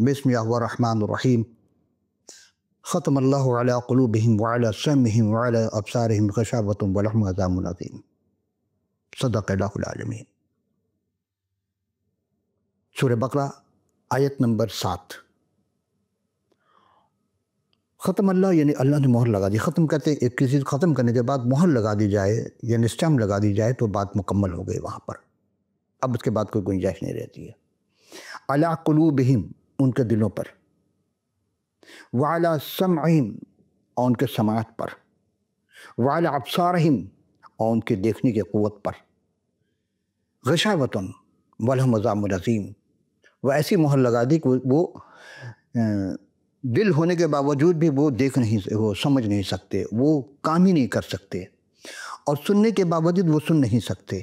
بسم اللہ الرحمن الرحیم ختم اللہ علی قلوبہم وعلی سمعہم وعلی ابصارہم غشاوۃ ولہم عذاب عظیم صدق اللہ العظیم۔ سورہ بقرہ آیت نمبر 7۔ ختم اللہ یعنی اللہ نے مہر لگا دی۔ ختم کرتے ایک کسی ختم کرنے کے بعد مہر لگا دی جائے یعنی اسٹیمپ لگا دی جائے تو بات مکمل ہو گئی وہاں پر، اب اس کے بعد کوئی گنجائش نہیں رہتی ہے۔ علی قلوبہم ان کے دلوں پر، وعلی سمعہم اور ان کے سماعت پر، وعلی ابصارہم اور ان کے دیکھنے کی قوت پر، غشاوۃ ولہم عذاب عظیم، وہ ایسی مہر لگا دی کہ وہ دل ہونے کے باوجود بھی وہ وہ سمجھ نہیں سکتے، وہ کام ہی نہیں کر سکتے، اور سننے کے باوجود وہ سن نہیں سکتے،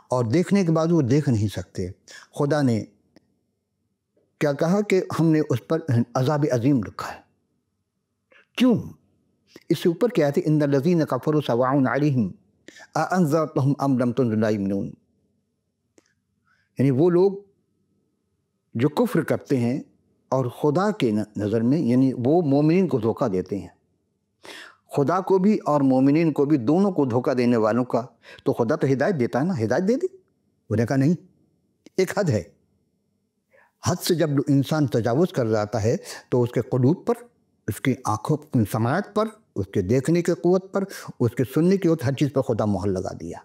اور دیکھنے کے بعد وہ دیکھ نہیں سکتے۔ خدا نے کیا کہا کہ ہم نے اس پر عذاب عظیم رکھا ہے۔ کیوں؟ اس سے اوپر کیا ہے؟ ان الذین کفروا سواء علیہم اانذرتہم ام لم تنذر لا یؤمنون، یعنی وہ لوگ جو کفر کرتے ہیں اور خدا کے نظر میں یعنی وہ مومنین کو دھوکہ دیتے ہیں، خدا کو بھی اور مومنین کو بھی، دونوں کو دھوکہ دینے والوں کا تو خدا تو ہدایت دیتا ہے نا، ہدایت دے دی۔ انہوں نے کہا نہیں، ایک حد ہے، حد سے جب انسان تجاوز کر جاتا ہے تو اس کے قلوب پر، اس کی آنکھوں کی سماعت پر، اس کے دیکھنے کی قوت پر، اس کے سننے کی قوت، ہر چیز پر خدا مہر لگا دیا۔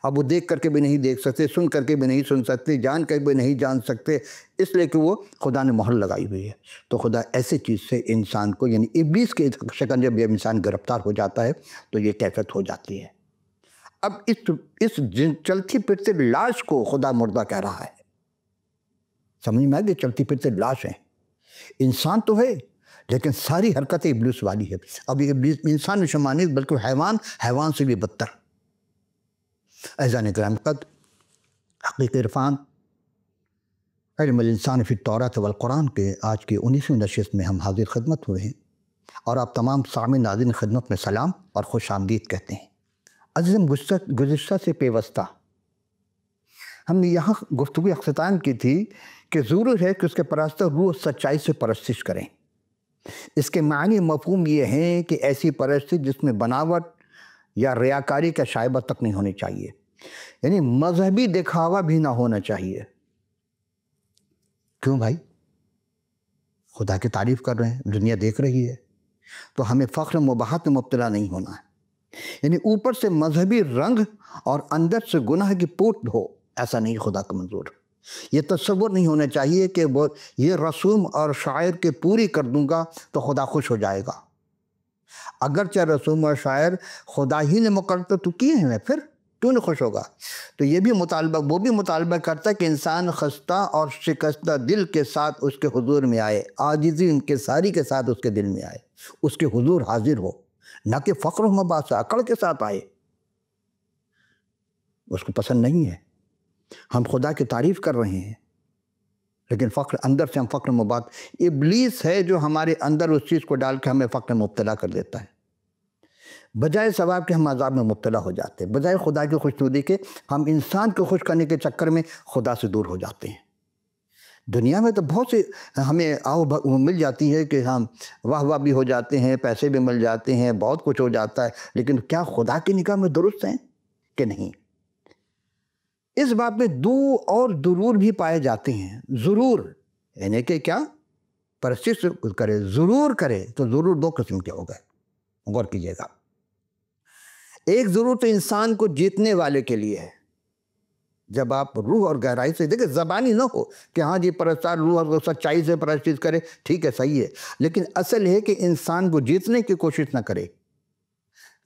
اب وہ دیکھ کر کے بھی نہیں دیکھ سکتے، سن کر کے بھی نہیں سن سکتے، جان کر بھی نہیں جان سکتے، اس لیے کہ وہ خدا نے مہر لگائی ہوئی ہے۔ تو خدا ایسے چیز سے انسان کو یعنی ابلیس کے شکن جب یہ انسان گرفتار ہو جاتا ہے تو یہ کیفیت ہو جاتی ہے۔ اب اس چلتی پھرتے لاش کو خدا مردہ کہہ رہا ہے۔ سمجھ میں آئے کہ چلتی پھرتے لاش ہیں، انسان تو ہے لیکن ساری حرکتیں ابلیس والی ہے۔ اب یہ ابلیس انسان شمار نہیں بلکہ حیوان سے بھی بدتر۔ اعزائے کرام قد حقیق عرفان علم الانسان فی التوراۃ والقرآن کے آج کی 19ویں نشست میں ہم حاضر خدمت ہوئے ہیں، اور آپ تمام سامعین ناظرین خدمت میں سلام اور خوش آمدید کہتے ہیں۔ عزیزم، گزشتہ سے پیوستہ ہم نے یہاں گفتگو اختتام کی تھی کہ ضرور ہے کہ اس کے پرستہ روح سچائی سے پرستش کریں۔ اس کے معنی مفہوم یہ ہیں کہ ایسی پرستش جس میں بناوٹ یا ریاکاری کا شائبہ تک نہیں ہونی چاہیے، یعنی مذہبی دکھاوا بھی نہ ہونا چاہیے۔ کیوں بھائی؟ خدا کی تعریف کر رہے ہیں، دنیا دیکھ رہی ہے، تو ہمیں فخر مباحت میں مبتلا نہیں ہونا ہے، یعنی اوپر سے مذہبی رنگ اور اندر سے گناہ کی پوٹ ہو، ایسا نہیں خدا کا منظور۔ یہ تصور نہیں ہونا چاہیے کہ یہ رسوم اور شاعر کے پوری کر دوں گا تو خدا خوش ہو جائے گا۔ اگرچہ رسوم اور شاعر خدا ہی نے مقرر تو کیے ہیں، پھر کیوں نہیں خوش ہوگا؟ تو یہ بھی وہ بھی مطالبہ کرتا ہے کہ انسان خستہ اور شکستہ دل کے ساتھ اس کے حضور میں آئے، عاجزی ان کے ساری کے ساتھ اس کے دل میں آئے، اس کے حضور حاضر ہو، نہ کہ فخر و مباحثہ اکڑ کے ساتھ آئے۔ اس کو پسند نہیں ہے۔ ہم خدا کی تعریف کر رہے ہیں لیکن فخر اندر سے ہم فخر مباحث، ابلیس ہے جو ہمارے اندر اس چیز کو ڈال کے ہمیں فخر میں مبتلا کر دیتا ہے۔ بجائے ثواب کے ہم عذاب میں مبتلا ہو جاتے ہیں، بجائے خدا کی خوشنودی کے ہم انسان کو خوش کرنے کے چکر میں خدا سے دور ہو جاتے ہیں۔ دنیا میں تو بہت سے ہمیں مل جاتی ہے کہ ہم واہ بھی ہو جاتے ہیں، پیسے بھی مل جاتے ہیں، بہت کچھ ہو جاتا ہے، لیکن کیا خدا کی نگاہ میں درست ہیں کہ نہیں؟ اس بات میں دو اور ضرور بھی پائے جاتے ہیں۔ ضرور یعنی کہ کیا؟ پرستش کرے، ضرور کرے، تو ضرور دو قسم کے ہو گئے، غور کیجیے گا۔ ایک ضرور تو انسان کو جیتنے والے کے لیے ہے، جب آپ روح اور گہرائی سے دیکھیں، زبانی نہ ہو کہ ہاں جی پرستار روح اور سچائی سے پرستش کرے، ٹھیک ہے، صحیح ہے، لیکن اصل ہے کہ انسان کو جیتنے کی کوشش نہ کرے،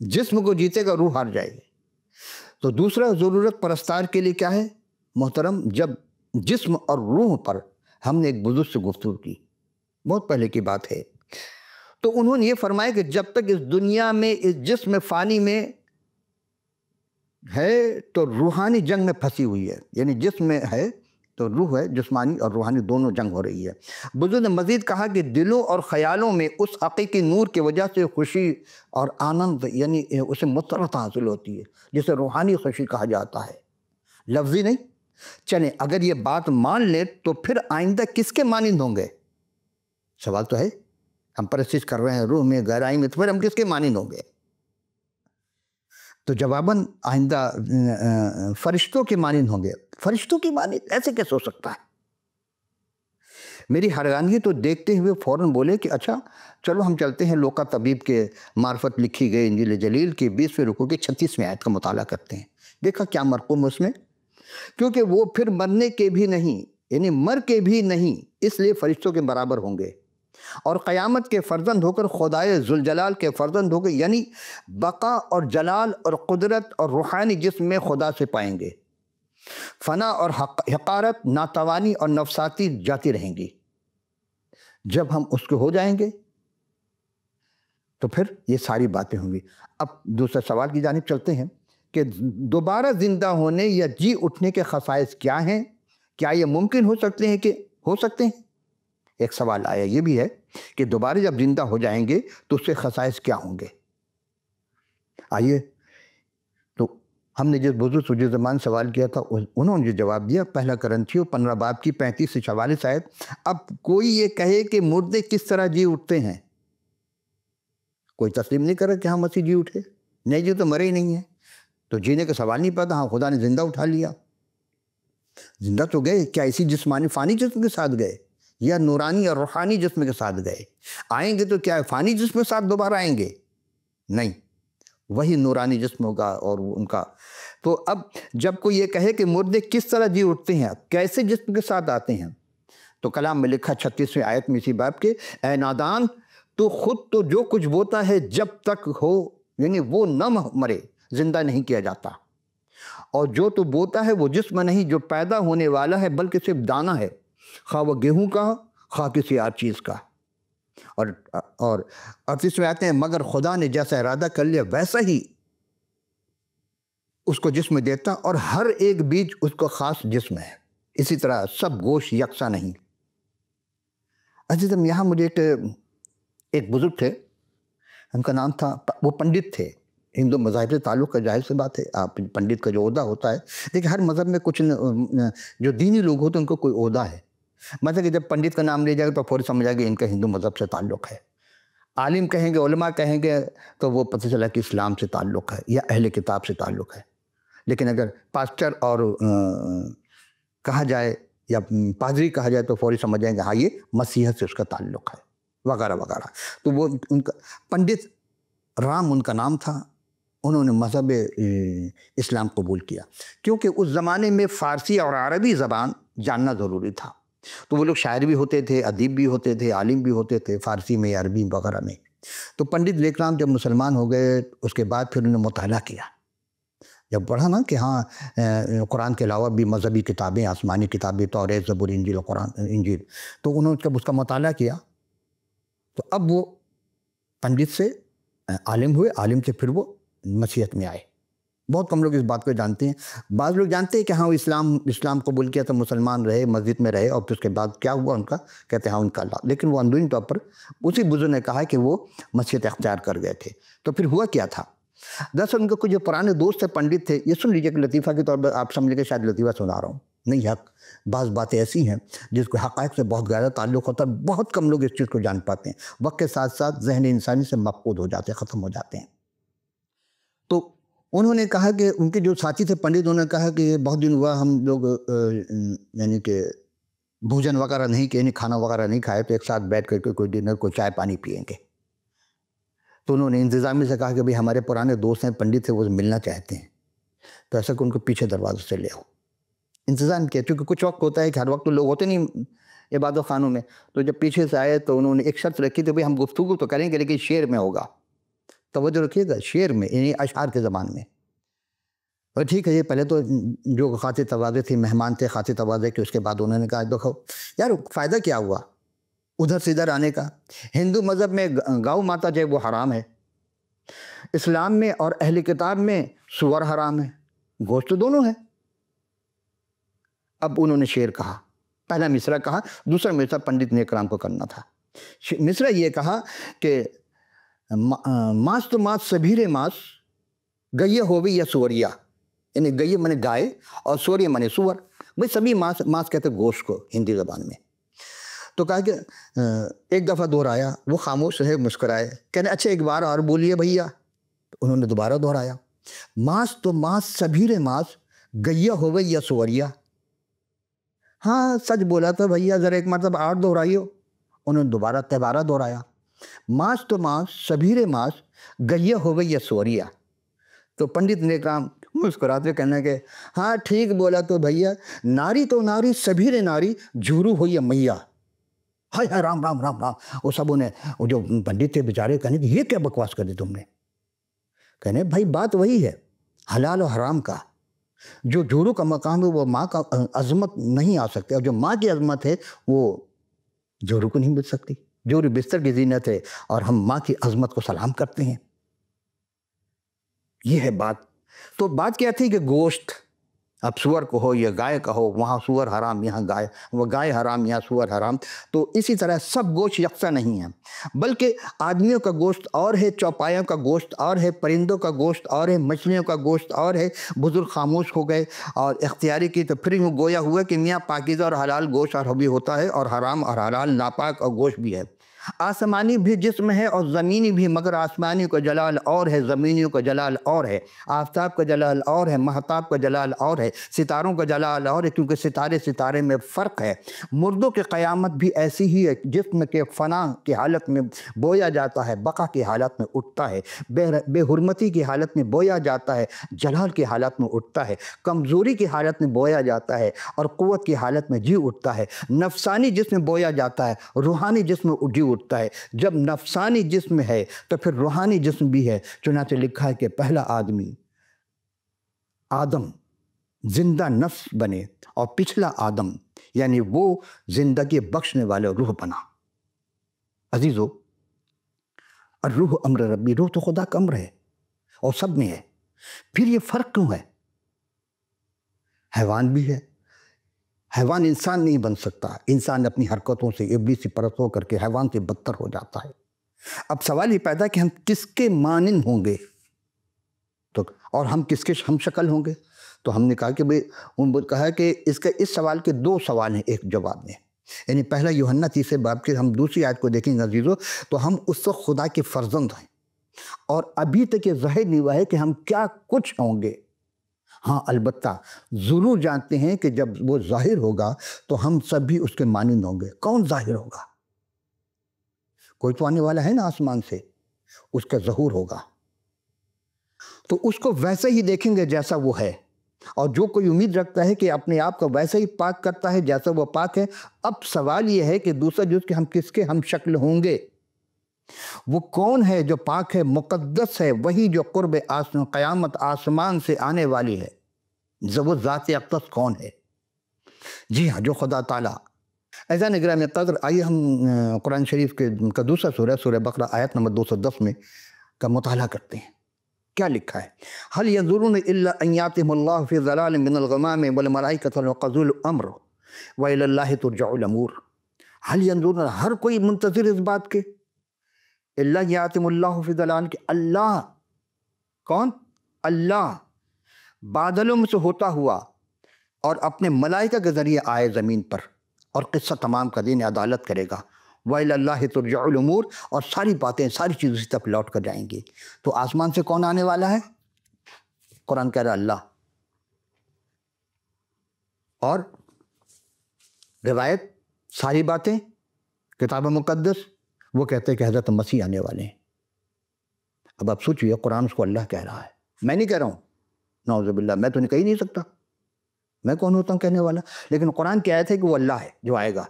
جسم کو جیتے گا روح ہار جائے گی۔ تو دوسرا ضرورت پرستار کے لیے کیا ہے محترم؟ جب جسم اور روح پر ہم نے ایک بزرگ سے گفتگو کی، بہت پہلے کی بات ہے، تو انہوں نے یہ فرمایا کہ جب تک اس دنیا میں اس جسم فانی میں ہے تو روحانی جنگ میں پھنسی ہوئی ہے، یعنی جسم میں ہے تو روح ہے، جسمانی اور روحانی دونوں جنگ ہو رہی ہے۔ بزرگ نے مزید کہا کہ دلوں اور خیالوں میں اس حقیقی نور کی وجہ سے خوشی اور آنند یعنی اسے مسرت حاصل ہوتی ہے، جسے روحانی خوشی کہا جاتا ہے، لفظی نہیں، چلیں اگر یہ بات مان لیں تو پھر آئندہ کس کے مانند ہوں گے؟ سوال تو ہے، ہم پرستش کر رہے ہیں روح میں گہرائی میں، تو پھر ہم کس کے مانند ہوں گے؟ تو جواباً آئندہ فرشتوں کے مانند ہوں گے۔ فرشتوں کی مانند ایسے کیسے ہو سکتا ہے؟ میری حیرانگی تو دیکھتے ہوئے فوراً بولے کہ اچھا چلو ہم چلتے ہیں لوقا طبیب کے معرفت لکھی گئی انجیل جلیل کی 20ویں رکوع کی 36ویں آیت کا مطالعہ کرتے ہیں۔ دیکھا کیا مرقوم اس میں، کیونکہ وہ پھر مرنے کے بھی نہیں، یعنی مر کے بھی نہیں، اس لیے فرشتوں کے برابر ہوں گے، اور قیامت کے فرزند ہو کر خدائے ذوالجلال کے فرزند ہو گئے، یعنی بقا اور جلال اور قدرت اور روحانی جسم میں خدا سے پائیں گے۔ فنا اور حقارت، ناتوانی اور نفساتی جاتی رہیں گی۔ جب ہم اس کو ہو جائیں گے تو پھر یہ ساری باتیں ہوں گی۔ اب دوسرے سوال کی جانب چلتے ہیں کہ دوبارہ زندہ ہونے یا جی اٹھنے کے خصائص کیا ہیں؟ کیا یہ ممکن ہو سکتے ہیں کہ ہو سکتے ہیں؟ ایک سوال آیا یہ بھی ہے کہ دوبارہ جب زندہ ہو جائیں گے تو اس سے خصائص کیا ہوں گے؟ آئیے، تو ہم نے جس بزرگ سے جس زمان سوال کیا تھا انہوں نے جو جواب دیا، پہلا کرنتھیوں 15 باب کی 35 سے 44 آیت۔ اب کوئی یہ کہے کہ مردے کس طرح جی اٹھتے ہیں؟ کوئی تسلیم نہیں کر رہا کہ ہاں مسیح جی اٹھے، نہیں جی تو مرے ہی نہیں ہیں، تو جینے کا سوال نہیں پاتا۔ ہاں خدا نے زندہ اٹھا لیا، زندہ تو گئے، کیا اسی جسمانی فانی جسم کے ساتھ گئے یا نورانی اور روحانی جسم کے ساتھ گئے؟ آئیں گے تو کیا فانی جسم کے ساتھ دوبارہ آئیں گے؟ نہیں، وہی نورانی جسم ہوگا اور ان کا۔ تو اب جب کوئی یہ کہے کہ مردے کس طرح جی اٹھتے ہیں، کیسے جسم کے ساتھ آتے ہیں، تو کلام میں لکھا 36ویں آیت میں اسی باب کے، اے نادان تو خود تو جو کچھ بوتا ہے جب تک ہو، یعنی وہ نہ مرے زندہ نہیں کیا جاتا، اور جو تو بوتا ہے وہ جسم نہیں جو پیدا ہونے والا ہے بلکہ صرف دانہ ہے، خواہ وہ گیہوں کا خواہ کسی اور چیز کا۔ اور 38ویں آیت ہیں، مگر خدا نے جیسا ارادہ کر لیا ویسا ہی اس کو جسم دیتا، اور ہر ایک بیج اس کو خاص جسم ہے، اسی طرح سب گوشت یکساں نہیں۔ عزیزم، یہاں مجھے ایک بزرگ تھے، ان کا نام تھا، وہ پنڈت تھے، ہندو مذاہب سے تعلق کا ظاہر سی بات ہے، آپ پنڈت کا جو عہدہ ہوتا ہے، لیکن ہر مذہب میں کچھ جو دینی لوگ ہوتے ہیں ان کو کوئی عہدہ ہے۔ مطلب کہ جب پنڈت کا نام لے جائے گا تو فوری سمجھ آئے گا ان کا ہندو مذہب سے تعلق ہے، عالم کہیں گے، علماء کہیں گے تو وہ پتہ چلا کہ اسلام سے تعلق ہے یا اہل کتاب سے تعلق ہے۔ لیکن اگر پاسٹر اور کہا جائے یا پادری کہا جائے تو فوری سمجھ جائیں گے ہاں یہ مسیحیت سے اس کا تعلق ہے، وغیرہ وغیرہ۔ تو وہ ان کا پنڈت رام ان کا نام تھا، انہوں نے مذہب اسلام قبول کیا، کیونکہ اس زمانے میں فارسی اور عربی زبان جاننا ضروری تھا۔ تو وہ لوگ شاعر بھی ہوتے تھے، ادیب بھی ہوتے تھے، عالم بھی ہوتے تھے، فارسی میں، عربی وغیرہ میں۔ تو پنڈت لیکرام جب مسلمان ہو گئے اس کے بعد پھر انہوں نے مطالعہ کیا، جب پڑھا نا کہ ہاں قرآن کے علاوہ بھی مذہبی کتابیں، آسمانی کتابیں، توریت، زبور، انجیل اور قرآن انجیل، تو انہوں نے جب اس کا مطالعہ کیا تو اب وہ پنڈت سے عالم ہوئے، عالم سے پھر وہ مسیحیت میں آئے۔ بہت کم لوگ اس بات کو جانتے ہیں، بعض لوگ جانتے ہیں کہ ہاں وہ اسلام قبول کیا تو مسلمان رہے، مسجد میں رہے، اور پھر اس کے بعد کیا ہوا ان کا، کہتے ہیں ہاں ان کا اللہ، لیکن وہ اندرونی طور پر اسی بزرگ نے کہا کہ وہ مسیحیت اختیار کر گئے تھے۔ تو پھر ہوا کیا تھا؟ دراصل ان کے کچھ جو پرانے دوست تھے پنڈت تھے، یہ سن لیجیے کہ لطیفہ کے طور پر آپ سمجھ لیں کہ شاید لطیفہ سنا رہا ہوں، نہیں، حق بعض باتیں ایسی ہیں جس کو حقائق سے بہت گہرا تعلق ہوتا ہے، بہت کم لوگ اس چیز کو جان پاتے ہیں، وقت کے ساتھ ساتھ ذہن انسانی سے مفقود ہو جاتے ہیں، ختم ہو جاتے ہیں۔ تو انہوں نے کہا کہ ان کے جو ساتھی تھے پنڈت، انہوں نے کہا کہ بہت دن ہوا ہم لوگ یعنی کہ بھوجن وغیرہ نہیں کہ یعنی کھانا وغیرہ نہیں کھائے، تو ایک ساتھ بیٹھ کر کے کوئی ڈنر، کوئی چائے پانی پئیں گے۔ تو انہوں نے انتظامیہ سے کہا کہ بھئی ہمارے پرانے دوست ہیں پنڈت تھے، وہ ملنا چاہتے ہیں، تو ایسا کہ ان کو پیچھے دروازے سے لے آؤ۔ انتظام کیا، کیونکہ کچھ وقت ہوتا ہے کہ ہر وقت لوگ ہوتے نہیں عبادت خانوں میں، تو جب پیچھے سے آئے تو انہوں نے ایک شرط رکھی تھی، بھئی ہم گفتگو تو کریں گے لیکن شعر میں ہوگا، توجہ رکھیے گا، شعر میں، یعنی اشعار کے زبان میں۔ اور ٹھیک ہے، یہ پہلے تو جو خاطر تواضع تھی، مہمان تھے خاطر تواضع کے، اس کے بعد انہوں نے کہا دیکھو یار فائدہ کیا ہوا ادھر سے ادھر آنے کا؟ ہندو مذہب میں گاؤ ماتا جو ہے وہ حرام ہے، اسلام میں اور اہل کتاب میں سور حرام ہے، گوشت تو دونوں ہے۔ اب انہوں نے شعر کہا، پہلا مصرع کہا، دوسرا مصرع پنڈت نیکرام کو کرنا تھا۔ مصرع یہ کہا کہ ماس تو ماس سبھیرے ماس گئیے ہووی یا سوریا، یعنی گئیے منے گائے اور سوریا منے سور، بھائی سبھی ماس کہتے ہیں گوشت کو ہندی زبان میں. تو کہا کہ ایک دفعہ دہرایا، وہ خاموش رہے، مسکرائے، کہنے اچھا ایک بار اور بولیے بھیا. انہوں نے دوبارہ دہرایا، ماس تو ماس سبھیرے ماس گیا ہوئے یا سوریا. ہاں سچ بولا تو بھیا، ذرا ایک مرتبہ اور دہرائیو. انہوں نے دوبارہ دہرایا، ماس تو ماس سبھیرے ماس گیا ہوئے یا سوریا. تو پنڈت نے کہا مسکراتے کہنا کہ ہاں ٹھیک بولا تو بھیا، ناری تو ناری سبھیرے ناری جھورو ہو یا میاں. ہائے ہائے رام رام رام رام. وہ سب وہ جو پنڈت تھے بیچارے کہنے کہ یہ کیا بکواس کر دی تم نے. کہنے بھائی بات وہی ہے حلال و حرام کا. جو جھورو کا مقام ہے وہ ماں کا عظمت نہیں آ سکتے، اور جو ماں کی عظمت ہے وہ جھورو کو نہیں مل سکتی. جھورو بستر کی زینت ہے اور ہم ماں کی عظمت کو سلام کرتے ہیں. یہ ہے بات. تو بات کیا تھی کہ گوشت، اب سور کو ہو یا گائے کا ہو، وہاں سور حرام یہاں گائے، وہ گائے حرام یہاں سور حرام. تو اسی طرح سب گوشت یکساں نہیں ہیں، بلکہ آدمیوں کا گوشت اور ہے، چوپایوں کا گوشت اور ہے، پرندوں کا گوشت اور ہے، مچھلیوں کا گوشت اور ہے. بزرگ خاموش ہو گئے اور اختیاری کی تو پھر یوں گویا ہوا کہ میاں پاکیزہ اور حلال گوشت اور بھی ہوتا ہے، اور حرام اور حلال ناپاک اور گوشت بھی ہے. آسمانی بھی جسم ہے اور زمینی بھی، مگر آسمانی کا جلال اور ہے، زمینیوں کا جلال اور ہے. آفتاب کا جلال اور ہے، مہتاب کا جلال اور ہے، ستاروں کا جلال اور ہے، کیونکہ ستارے میں فرق ہے. مردوں کی قیامت بھی ایسی ہی ہے، جسم کے فنا کی حالت میں بویا جاتا ہے، بقا کی حالت میں اٹھتا ہے، بے حرمتی کی حالت میں بویا جاتا ہے، جلال کی حالت میں اٹھتا ہے، کمزوری کی حالت میں بویا جاتا ہے، اور قوت کی حالت میں جی اٹھتا ہے. نفسانی جسم میں بویا جاتا ہے، روحانی جسم میں جی اٹھتا ہے. جب نفسانی جسم ہے تو پھر روحانی جسم بھی ہے. چنانچہ لکھا ہے کہ پہلا آدمی آدم زندہ نفس بنے، اور پچھلا آدم یعنی وہ زندگی بخشنے والے روح بنا. عزیزو، الروح امر ربی، روح تو خدا کا امر ہے اور سب میں ہے. پھر یہ فرق کیوں ہے؟ حیوان بھی ہے، حیوان انسان نہیں بن سکتا. انسان اپنی حرکتوں سے ابلیسی پرست ہو کر کے حیوان سے بدتر ہو جاتا ہے. اب سوال یہ پیدا کہ ہم کس کے مانند ہوں گے، تو اور ہم کس کے ہم شکل ہوں گے؟ تو ہم نے کہا کہ کہا کہ اس سوال کے دو سوال ہیں ایک جواب میں. یعنی پہلا یوحنا 3 باب کے ہم دوسری آیت کو دیکھیں گے عزیزو، تو ہم اس وقت خدا کے فرزند ہیں، اور ابھی تک یہ ظاہر نہیں ہوا ہے کہ ہم کیا کچھ ہوں گے. ہاں البتہ ضرور جانتے ہیں کہ جب وہ ظاہر ہوگا تو ہم سب بھی اس کے مانند ہوں گے. کون ظاہر ہوگا؟ کوئی تو آنے والا ہے نا آسمان سے، اس کا ظہور ہوگا. تو اس کو ویسے ہی دیکھیں گے جیسا وہ ہے. اور جو کوئی امید رکھتا ہے کہ اپنے آپ کو ویسے ہی پاک کرتا ہے جیسا وہ پاک ہے. اب سوال یہ ہے کہ دوسرا جز کہ ہم کس کے ہم شکل ہوں گے. وہ کون ہے جو پاک ہے، مقدس ہے؟ وہی جو قرب قیامت آسمان سے آنے والی ہے. وہ ذات اقدس کون ہے؟ جی ہاں، جو خدا تعالیٰ. عزیزان گرامی قدر، آئیے ہم قرآن شریف کا دوسرا سورہ بقرہ آیت نمبر 210 میں کا مطالعہ کرتے ہیں. کیا لکھا ہے؟ هل ينظرون الا ان ياتهم الله في ظلال من الغمام والملائكة وقضوا الامر والى الله ترجع الامور. هل ينظرون، ہر کوئی منتظر اس بات کے، الا ياتهم الله في ظلال، کہ اللہ، کون؟ اللہ بادلوں میں سے ہوتا ہوا اور اپنے ملائکہ کے ذریعے آئے زمین پر، اور قصہ تمام کا دین عدالت کرے گا. وَإِلَى اللَّهِ تُرْجَعُ الْأُمُورُ، اور ساری باتیں، ساری چیزیں اسی تک لوٹ کر جائیں گی. تو آسمان سے کون آنے والا ہے؟ قرآن کہہ رہا اللہ. اور روایت، ساری باتیں، کتاب مقدس، وہ کہتے ہیں کہ حضرت مسیح آنے والے ہیں. اب آپ سوچئے، قرآن اس کو اللہ کہہ رہا ہے، میں نہیں کہہ رہا ہوں. نعوذ باللہ، میں تو کہہ ہی نہیں سکتا، میں کون ہوتا ہوں کہنے والا. لیکن قرآن کی آیت ہے کہ وہ اللہ ہے جو آئے گا.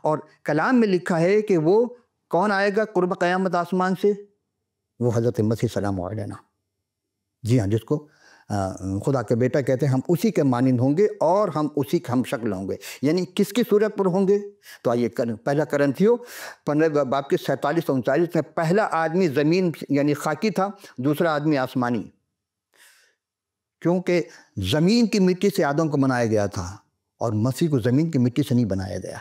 اور کلام میں لکھا ہے کہ وہ کون آئے گا قرب قیامت آسمان سے؟ وہ حضرت مسیح سلام علیہ. جی ہاں، جس کو خدا کے بیٹا کہتے ہیں. ہم اسی کے مانند ہوں گے اور ہم اسی کے ہم شکل ہوں گے. یعنی کس کی صورت پر ہوں گے؟ تو آئیے پہلا کرنتھیوں 15 باب کے 47 اور 39 میں پہلا آدمی زمین یعنی خاکی تھا، دوسرا آدمی آسمانی. کیونکہ زمین کی مٹی سے آدم کو بنایا گیا تھا، اور مسیح کو زمین کی مٹی سے نہیں بنایا گیا.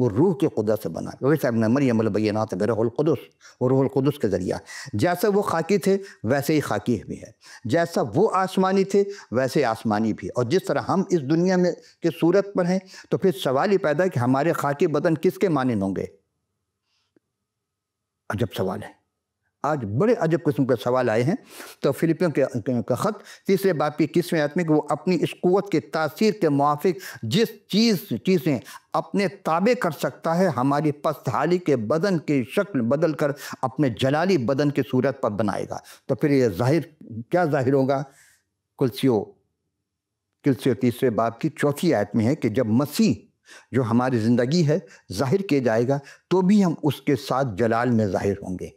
وہ روح کی قدرت سے بنا ہے۔ ویسے ابن مریم البینات برح القدس، وہ روح القدس کے ذریعہ، جیسا وہ خاکی تھے ویسے ہی خاکی بھی ہے، جیسا وہ آسمانی تھے ویسے آسمانی بھی، اور جس طرح ہم اس دنیا میں کی صورت پر ہیں تو پھر سوال ہی پیدا ہے کہ ہمارے خاکی بدن کس کے مانند ہوں گے؟ عجب سوال ہے، آج بڑے عجب قسم کے سوال آئے ہیں۔ تو فلپیوں کا خط 3 باب کی 21ویں آیت میں کہ وہ اپنی اس قوت کے تاثیر کے موافق جس چیزیں اپنے تابع کر سکتا ہے ہماری پست حالی کے بدن کی شکل بدل کر اپنے جلالی بدن کی صورت پر بنائے گا۔ تو پھر یہ کیا ظاہر ہوگا؟ کلسیو 3 باب کی 4 آیت میں ہے کہ جب مسیح جو ہماری زندگی ہے ظاہر کیا جائے گا تو بھی ہم اس کے ساتھ جلال میں ظاہر ہوں گے،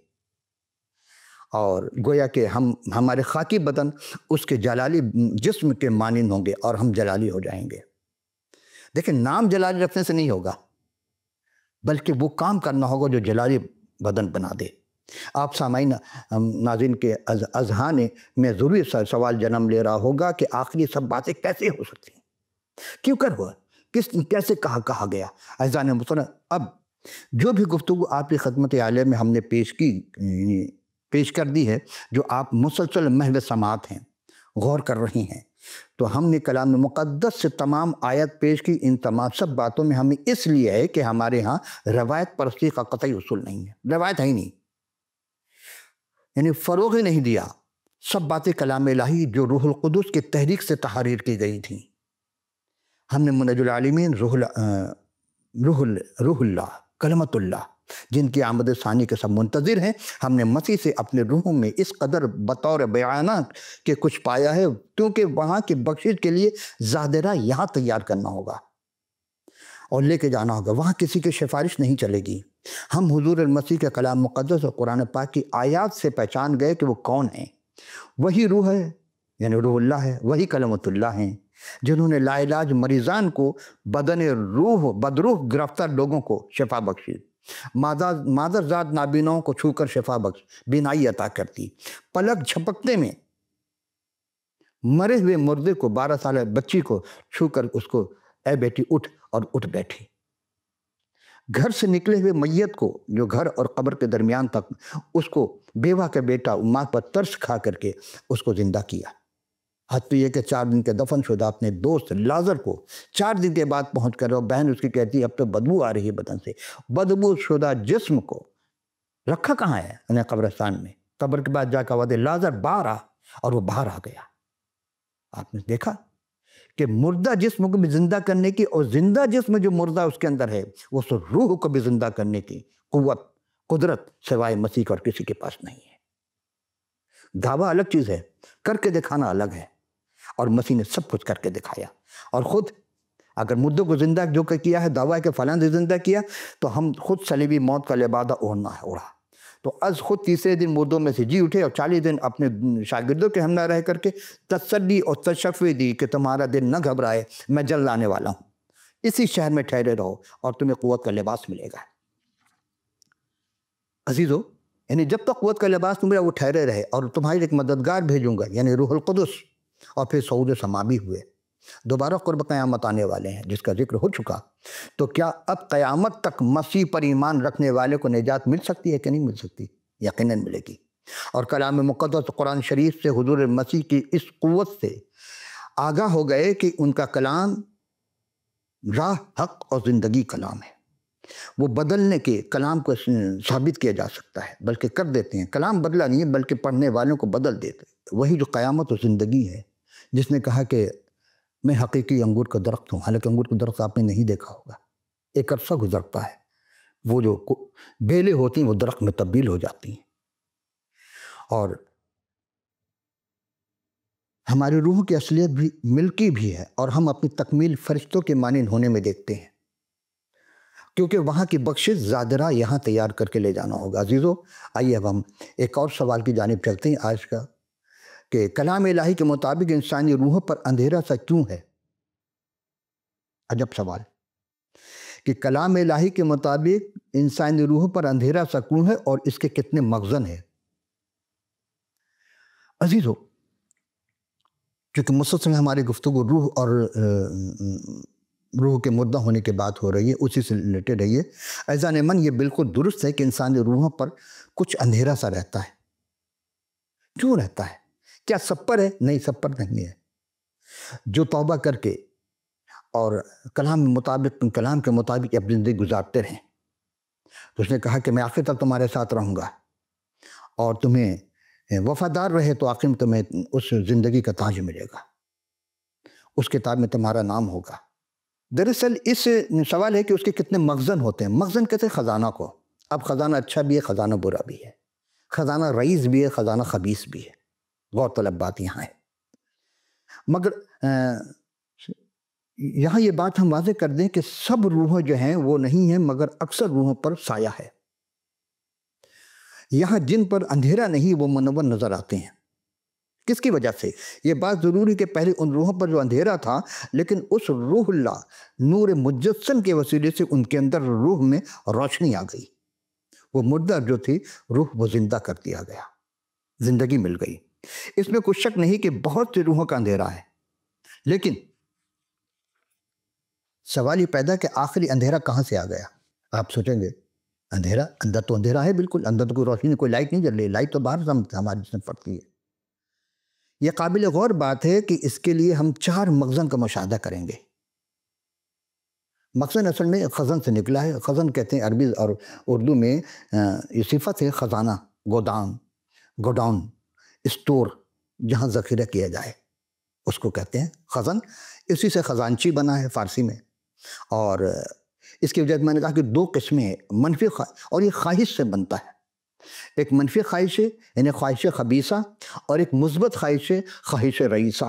اور گویا کہ ہمارے خاکی بدن اس کے جلالی جسم کے مانند ہوں گے اور ہم جلالی ہو جائیں گے۔ دیکھیں، نام جلالی رکھنے سے نہیں ہوگا، بلکہ وہ کام کرنا ہوگا جو جلالی بدن بنا دے۔ آپ سامعین ناظرین کے اذہان میں ضروری سوال جنم لے رہا ہوگا کہ آخر یہ سب باتیں کیسے ہو سکتی ہیں؟ کیوں کر ہوا؟ کیسے کہا گیا؟ عزیزان محترم، اب جو بھی گفتگو آپ کی خدمت عالیہ میں ہم نے پیش کر دی ہے، جو آپ مسلسل محو سماعت ہیں، غور کر رہی ہیں، تو ہم نے کلام مقدس سے تمام آیت پیش کی۔ ان تمام سب باتوں میں ہمیں اس لیے ہے کہ ہمارے ہاں روایت پرستی کا قطعی اصول نہیں ہے، روایت ہے ہی نہیں، یعنی فروغ ہی نہیں دیا۔ سب باتیں کلام الہی جو روح القدس کی تحریک سے تحریر کی گئی تھیں۔ ہم نے منج العالمین روح اللہ کلمت اللہ جن کی آمد ثانی کے سب منتظر ہیں، ہم نے مسیح سے اپنے روحوں میں اس قدر بطور بیانات کے کچھ پایا ہے کیونکہ وہاں کی بخشش کے لیے زادرہ یہاں تیار کرنا ہوگا اور لے کے جانا ہوگا، وہاں کسی کی سفارش نہیں چلے گی۔ ہم حضور المسیح کے کلام مقدس اور قرآن پاک کی آیات سے پہچان گئے کہ وہ کون ہیں۔ وہی روح ہے، یعنی روح اللہ ہے، وہی کلمت اللہ ہیں جنہوں نے لا علاج مریضان کو بدروح گرفتار لوگوں کو شفا بخشی، مادر ذات نابیناؤں کو چھو کر شفا بخش بینائی عطا کرتی، پلک جھپکتے میں مرے ہوئے مردے کو 12 سالہ بچی کو چھو کر اس کو اے بیٹی اٹھ، اور اٹھ بیٹھی۔ گھر سے نکلے ہوئے میت کو جو گھر اور قبر کے درمیان تک اس کو بیوہ کا بیٹا ماں پر ترس کھا کر کے اس کو زندہ کیا۔ حتیٰ یہ کہ 4 دن کے دفن شدہ اپنے دوست لازر کو 4 دن کے بعد پہنچ کر، اور بہن اس کی کہتی ہے اب تو بدبو آ رہی ہے بدن سے، بدبو شدہ جسم کو رکھا کہاں ہے؟ انہیں قبرستان میں۔ قبر کے بعد جا کر وعدے لازر باہر آ، اور وہ باہر آ گیا۔ آپ نے دیکھا کہ مردہ جسم کو بھی زندہ کرنے کی، اور زندہ جسم جو مردہ اس کے اندر ہے وہ روح کو بھی زندہ کرنے کی قدرت سوائے مسیح اور کسی کے پاس نہیں ہے۔ دعویٰ الگ چیز ہے، کر کے دکھانا الگ ہے، اور مسیح نے سب کچھ کر کے دکھایا۔ اور خود اگر مردوں کو زندہ جو کیا ہے، دعویٰ کہ فلاں نے زندہ کیا، تو ہم خود صلیبی موت کا لبادہ اوڑھا۔ تو از خود 3 دن مردوں میں سے جی اٹھے، اور 40 دن اپنے شاگردوں کے ہمراہ رہ کر کے تسلی اور تشفی دی کہ تمہارا دل نہ گھبرائے، میں جلد آنے والا ہوں، اسی شہر میں ٹھہرے رہو اور تمہیں قوت کا لباس ملے گا۔ عزیزو، یعنی جب تک قوت کا لباس تمہیں وہ ٹھہرے رہے، اور تمہارے ایک مددگار بھیجوں گا، یعنی روح القدس۔ اور پھر صعود سما بھی ہوئے، دوبارہ قرب قیامت آنے والے ہیں جس کا ذکر ہو چکا۔ تو کیا اب قیامت تک مسیح پر ایمان رکھنے والے کو نجات مل سکتی ہے کہ نہیں مل سکتی؟ یقیناً ملے گی۔ اور کلام مقدس قرآن شریف سے حضور مسیح کی اس قوت سے آگاہ ہو گئے کہ ان کا کلام راہ، حق اور زندگی کلام ہے۔ وہ بدلنے کے کلام کو ثابت کیا جا سکتا ہے، بلکہ کر دیتے ہیں۔ کلام بدلا نہیں ہے، بلکہ پڑھنے والوں کو بدل دیتے ہیں۔ وہی جو قیامت و زندگی ہے، جس نے کہا کہ میں حقیقی انگور کا درخت ہوں، حالانکہ انگور کا درخت آپ نے نہیں دیکھا ہوگا، ایک عرصہ گزرتا ہے، وہ جو بیلیں ہوتی ہیں وہ درخت میں تبدیل ہو جاتی ہیں، اور ہماری روح کی اصلیت بھی ملکی بھی ہے، اور ہم اپنی تکمیل فرشتوں کے مانند ہونے میں دیکھتے ہیں، کیونکہ وہاں کی بخشش زادرہ یہاں تیار کر کے لے جانا ہوگا۔ عزیزو، آئیے اب ہم ایک اور سوال کی جانب چلتے ہیں آج کا، کہ کلام الہی کے مطابق انسانی روح پر اندھیرا سا کیوں ہے؟ عجب سوال کہ کلام الہی کے مطابق انسانی روح پر اندھیرا سا کیوں ہے، اور اس کے کتنے مخزن ہیں؟ عزیزو، چونکہ مسلسل ہماری گفتگو روح اور روح کے مردہ ہونے کی بات ہو رہی ہے، اسی سے ریلیٹڈ ہے یہ۔ عزیزان من، یہ بالکل درست ہے کہ انسانی روحوں پر کچھ اندھیرا سا رہتا ہے۔ کیوں رہتا ہے؟ کیا سب پر ہے؟ نہیں، سب پر نہیں ہے۔ جو توبہ کر کے اور کلام کے مطابق اپنی زندگی گزارتے رہیں، تو اس نے کہا کہ میں آخر تک تمہارے ساتھ رہوں گا، اور تمہیں وفادار رہے تو آخر میں تمہیں اس زندگی کا تاج ملے گا، اس کتاب میں تمہارا نام ہوگا۔ دراصل اس سوال ہے کہ اس کے کتنے مخزن ہوتے ہیں۔ مخزن کہتے ہیں خزانہ کو۔ اب خزانہ اچھا بھی ہے، خزانہ برا بھی ہے، خزانہ رئیس بھی ہے، خزانہ خبیث بھی ہے۔ غور طلب بات یہاں ہے۔ مگر یہاں یہ بات ہم واضح کر دیں کہ سب روحیں جو ہیں وہ نہیں ہیں، مگر اکثر روحوں پر سایہ ہے۔ یہاں جن پر اندھیرا نہیں وہ منور نظر آتے ہیں۔ کس کی وجہ سے؟ یہ بات ضروری کہ پہلے ان روحوں پر جو اندھیرا تھا، لیکن اس روح اللہ نور مجسم کے وسیلے سے ان کے اندر روح میں روشنی آ گئی۔ وہ مردہ جو تھی روح وہ زندہ کر دیا گیا، زندگی مل گئی۔ اس میں کوئی شک نہیں کہ بہت سی روحوں کا اندھیرا ہے، لیکن سوال یہ پیدا کہ آخری اندھیرا کہاں سے آ گیا؟ آپ سوچیں گے اندھیرا، اندر تو اندھیرا ہے، بالکل اندر تو کوئی روشنی، کوئی لائٹ نہیں جل رہی، لائٹ تو باہر ہمارے جسم پڑتی ہے۔ یہ قابل غور بات ہے کہ اس کے لیے ہم 4 مخزن کا مشاہدہ کریں گے۔ مخزن اصل میں خزن سے نکلا ہے۔ خزن کہتے ہیں عربی اور اردو میں یہ صفت ہے خزانہ، گوڈاؤن، اسٹور، جہاں ذخیرہ کیا جائے، اس کو کہتے ہیں خزن۔ اسی سے خزانچی بنا ہے فارسی میں۔ اور اس کی وجہ میں نے کہا کہ 2 قسمیں ہیں، منفی اور یہ خواہش سے بنتا ہے۔ ایک منفی خواہش ہے، یعنی خواہش خبیثہ، اور ایک مثبت خواہش ہے، خواہش رئیسہ،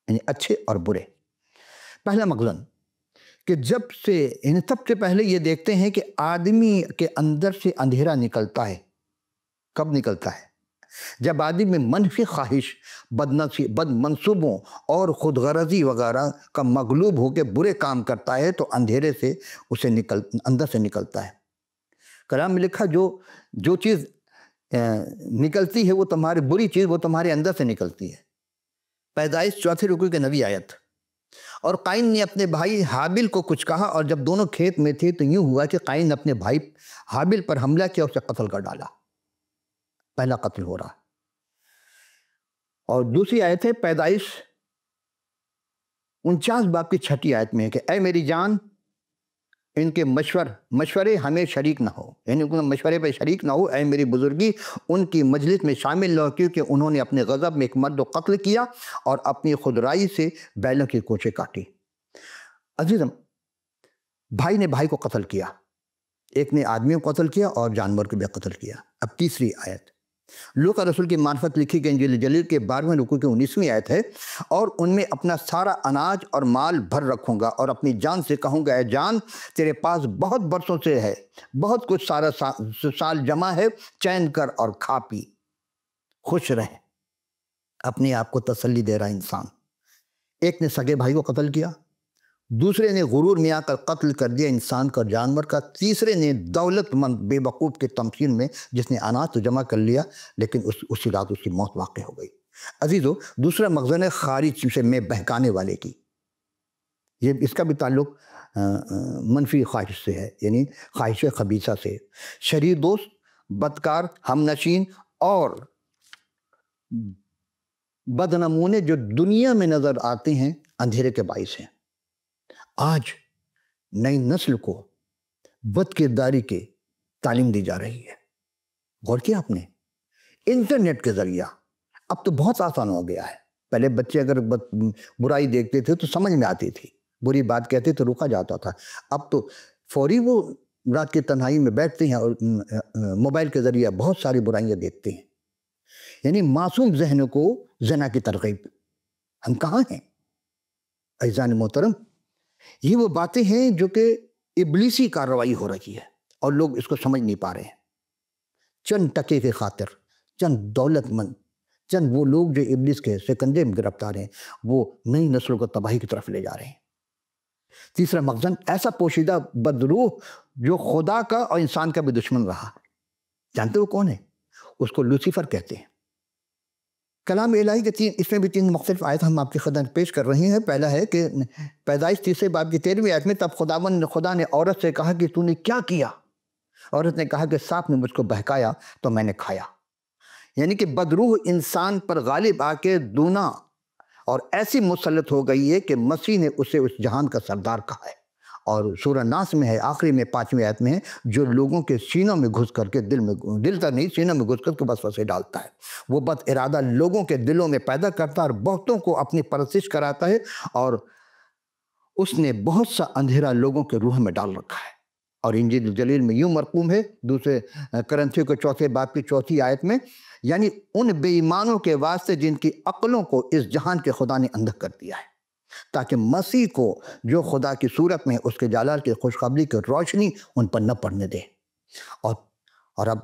یعنی اچھے اور برے۔ پہلا مخزن کہ جب سے یعنی سب سے پہلے یہ دیکھتے ہیں کہ آدمی کے اندر سے اندھیرا نکلتا ہے۔ کب نکلتا ہے؟ جب آدمی میں منفی خواہش، بد منصوبوں اور خود غرضی وغیرہ کا مغلوب ہو کے برے کام کرتا ہے تو اندھیرے سے اسے اندر سے نکلتا ہے۔ کلام میں لکھا جو چیز نکلتی ہے وہ تمہاری بری چیز، وہ تمہارے اندر سے نکلتی ہے۔ پیدائش 4 رکوع کے 9 آیت۔ اور قائن نے اپنے بھائی حابل کو کچھ کہا، اور جب دونوں کھیت میں تھے تو یوں ہوا کہ قائن نے اپنے بھائی حابل پر حملہ کیا، اسے قتل کر ڈالا۔ پہلا قتل ہو رہا۔ اور دوسری آیت ہے پیدائش 49 باب کی 6 آیت میں ہے کہ اے میری جان، ان کے مشورے ہمیں شریک نہ ہو، یعنی ان مشورے پہ شریک نہ ہو، اے میری بزرگی ان کی مجلس میں شامل نہ ہو، کیونکہ انہوں نے اپنے غضب میں ایک مرد کو قتل کیا اور اپنی خودرائی سے بیلوں کی کوچیں کاٹی۔ عزیزم، بھائی نے بھائی کو قتل کیا، ایک نے آدمیوں کو قتل کیا اور جانور کو بھی قتل کیا۔ اب تیسری آیت لوقا رسول کی معرفت لکھی گئی انجیل جلیل کے 12ویں رکوع کی 19ویں آیت ہے، اور ان میں اپنا سارا اناج اور مال بھر رکھوں گا اور اپنی جان سے کہوں گا اے جان، تیرے پاس بہت برسوں سے ہے، بہت کچھ سارا سال جمع ہے، چین کر اور کھا پی، خوش رہ۔ اپنے آپ کو تسلی دے رہا انسان۔ ایک نے سگے بھائی کو قتل کیا، دوسرے نے غرور میں آ کر قتل کر دیا انسان کا اور جانور کا، تیسرے نے دولت مند بے وقوف کے تمثیل میں جس نے اناج تو جمع کر لیا لیکن اسی رات اس کی موت واقع ہو گئی۔ عزیزو، دوسرا مخزن ہے خارج سے میں بہکانے والے کی۔ اس کا بھی تعلق منفی خواہش سے ہے، یعنی خواہش خبیثہ سے۔ شریر دوست، بدکار، ہم نشین اور بدنمونے جو دنیا میں نظر آتے ہیں اندھیرے کے باعث ہیں۔ آج نئی نسل کو بد کرداری کی تعلیم دی جا رہی ہے۔ غور کیا آپ نے؟ انٹرنیٹ کے ذریعہ اب تو بہت آسان ہو گیا ہے۔ پہلے بچے اگر برائی دیکھتے تھے تو سمجھ میں آتی تھی، بری بات کہتے تو روکا جاتا تھا۔ اب تو فوری وہ رات کی تنہائی میں بیٹھتے ہیں اور موبائل کے ذریعہ بہت ساری برائیاں دیکھتے ہیں، یعنی معصوم ذہن کو زنا کی ترغیب۔ ہم کہاں ہیں عزیزان محترم؟ یہ وہ باتیں ہیں جو کہ ابلیسی کارروائی ہو رہی ہے اور لوگ اس کو سمجھ نہیں پا رہے ہیں۔ چند ٹکے کے خاطر، چند دولت مند، چند وہ لوگ جو ابلیس کے سکنجے میں گرفتار ہیں، وہ نئی نسلوں کو تباہی کی طرف لے جا رہے ہیں۔ تیسرا مخزن ایسا پوشیدہ بدروح جو خدا کا اور انسان کا بھی دشمن رہا۔ جانتے وہ کون ہے؟ اس کو لوسیفر کہتے ہیں۔ کلام الہی کے اس میں بھی 3 مختلف آیت ہم آپ کی خدمت میں پیش کر رہے ہیں۔ پہلا ہے کہ پیدائش 3 باب کی 13ویں آیت میں تب خدا نے عورت سے کہا کہ تو نے کیا کیا؟ عورت نے کہا کہ سانپ نے مجھ کو بہکایا تو میں نے کھایا۔ یعنی کہ بدروح انسان پر غالب آ کے دونا اور ایسی مسلط ہو گئی ہے کہ مسیح نے اسے اس جہان کا سردار کہا ہے۔ اور سورہ ناس میں ہے، آخری میں 5ویں آیت میں ہے، جو لوگوں کے سینوں میں گھس کر کے دل تک نہیں، سینوں میں گھس کر کے وسوسے ڈالتا ہے۔ وہ بد ارادہ لوگوں کے دلوں میں پیدا کرتا ہے اور بہتوں کو اپنی پرستش کراتا ہے، اور اس نے بہت سا اندھیرا لوگوں کے روح میں ڈال رکھا ہے۔ اور انجیل جلیل میں یوں مرقوم ہے، 2 کرنتھیوں کے 4 باب کی 4 آیت میں، یعنی ان بے ایمانوں کے واسطے جن کی عقلوں کو اس جہان کے خدا نے اندھا کر دیا ہے، تاکہ مسیح کو جو خدا کی صورت میں اس کے جلال کی خوشخبری کی روشنی ان پر نہ پڑنے دے۔ اور اب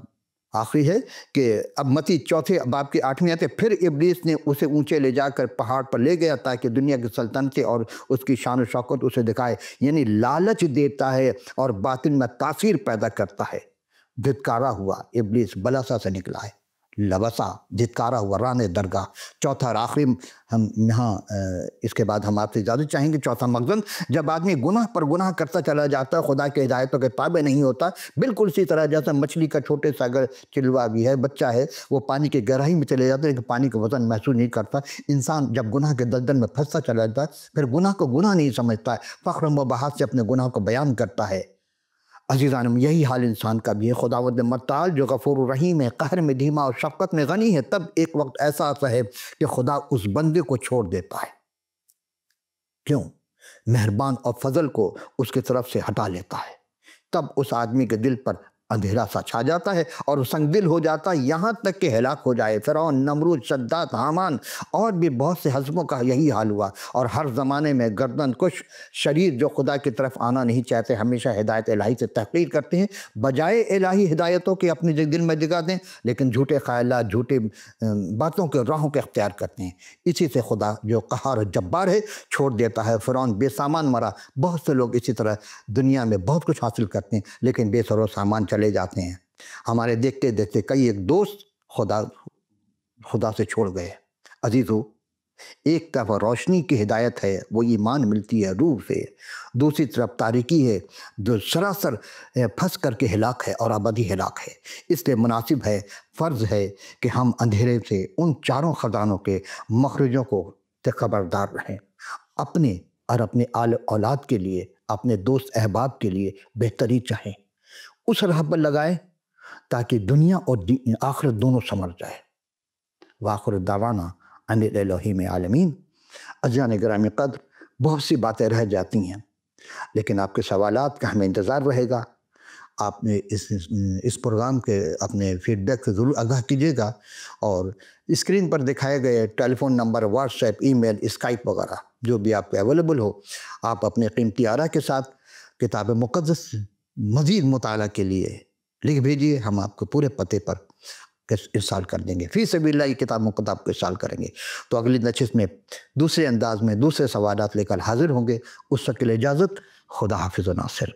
آخری ہے کہ اب متی 4 باب کی 8ویں آیت ہے، پھر ابلیس نے اسے اونچے لے جا کر پہاڑ پر لے گیا تاکہ دنیا کی سلطنتیں اور اس کی شان و شوکت اسے دکھائے، یعنی لالچ دیتا ہے اور باطن میں تاثیر پیدا کرتا ہے۔ دھتکارا ہوا ابلیس بلاسا سے نکلا ہے، لبسا دھتکارا ہوا رانے درگاہ۔ چوتھا اور آخری ہم یہاں اس کے بعد ہم آپ سے اجازت چاہیں گے، چوتھا مغزن، جب آدمی گناہ پر گناہ کرتا چلا جاتا ہے، خدا کے ہدایتوں کے تابع نہیں ہوتا، بالکل اسی طرح جیسا مچھلی کا چھوٹے سا اگر چلوا بھی ہے، بچہ ہے، وہ پانی کی گہرائی میں چلے جاتا ہے لیکن پانی کا وزن محسوس نہیں کرتا۔ انسان جب گناہ کے دلدل میں پھنستا چلا جاتا ہے، پھر گناہ کو گناہ نہیں سمجھتا ہے، فخر و بہات سے اپنے گناہ کو بیان کرتا ہے۔ عزیزان، یہی حال انسان کا بھی ہے۔ خداوند متعال جو غفور الرحیم ہے، قہر میں دھیما اور شفقت میں غنی ہے، تب ایک وقت ایسا آتا ہے کہ خدا اس بندے کو چھوڑ دیتا ہے۔ کیوں؟ مہربان اور فضل کو اس کی طرف سے ہٹا لیتا ہے۔ تب اس آدمی کے دل پر اندھیرا سا چھا جاتا ہے اور وہ سنگ دل ہو جاتا ہے، یہاں تک کہ ہلاک ہو جائے۔ فرعون، نمرود، شداد، حامان اور بھی بہت سے حزبوں کا یہی حال ہوا، اور ہر زمانے میں گردن کش شریر جو خدا کی طرف آنا نہیں چاہتے، ہمیشہ ہدایت الہی سے تحقیر کرتے ہیں، بجائے الہی ہدایتوں کے اپنے دل میں جگا دیں، لیکن جھوٹے خیالات، جھوٹے باتوں کے راہوں کے اختیار کرتے ہیں۔ اسی سے خدا جو قہار و جبار ہے چھوڑ دیتا ہے۔ فرعون بے سامان مرا، بہت سے لوگ اسی طرح دنیا میں بہت کچھ حاصل کرتے ہیں لیکن بے سر و سامان چلے جاتے ہیں۔ ہمارے دیکھتے دیکھتے کئی ایک دوست خدا سے چھوڑ گئے۔ عزیزو، ایک طرف روشنی کی ہدایت ہے، وہ ایمان ملتی ہے روح سے، دوسری طرف تاریکی ہے جو سراسر پھنس کر کے ہلاک ہے اور ابدی ہلاک ہے۔ اس لیے مناسب ہے، فرض ہے کہ ہم اندھیرے سے ان چاروں خزانوں کے مخرجوں کو خبردار رہیں، اپنے اور اپنے آل اولاد کے لیے، اپنے دوست احباب کے لیے بہتری چاہیں، اس راہ پر لگائیں تاکہ دنیا اور آخرت دونوں سمر جائے۔ وآخر دعوانا ان الہی عالمین۔ عزیزان گرامی قدر، بہت سی باتیں رہ جاتی ہیں لیکن آپ کے سوالات کا ہمیں انتظار رہے گا۔ آپ نے اس پروگرام کے اپنے فیڈ بیک سے ضرور آگاہ کیجیے گا، اور اسکرین پر دکھائے گئے ٹیلی فون نمبر، واٹس ایپ، ای میل، اسکائپ وغیرہ جو بھی آپ کو اویلیبل ہو، آپ اپنے قیمتی آراء کے ساتھ کتاب مقدس مزید مطالعہ کے لیے لکھ بھیجیے، ہم آپ کو پورے پتے پر ارسال کر دیں گے۔ فی سبیل اللہ یہ کتاب مقدس آپ کو ارسال کریں گے۔ تو اگلی نشست میں دوسرے انداز میں دوسرے سوالات لے کر حاضر ہوں گے۔ اس وقت کے لیے اجازت، خدا حافظ و ناصر۔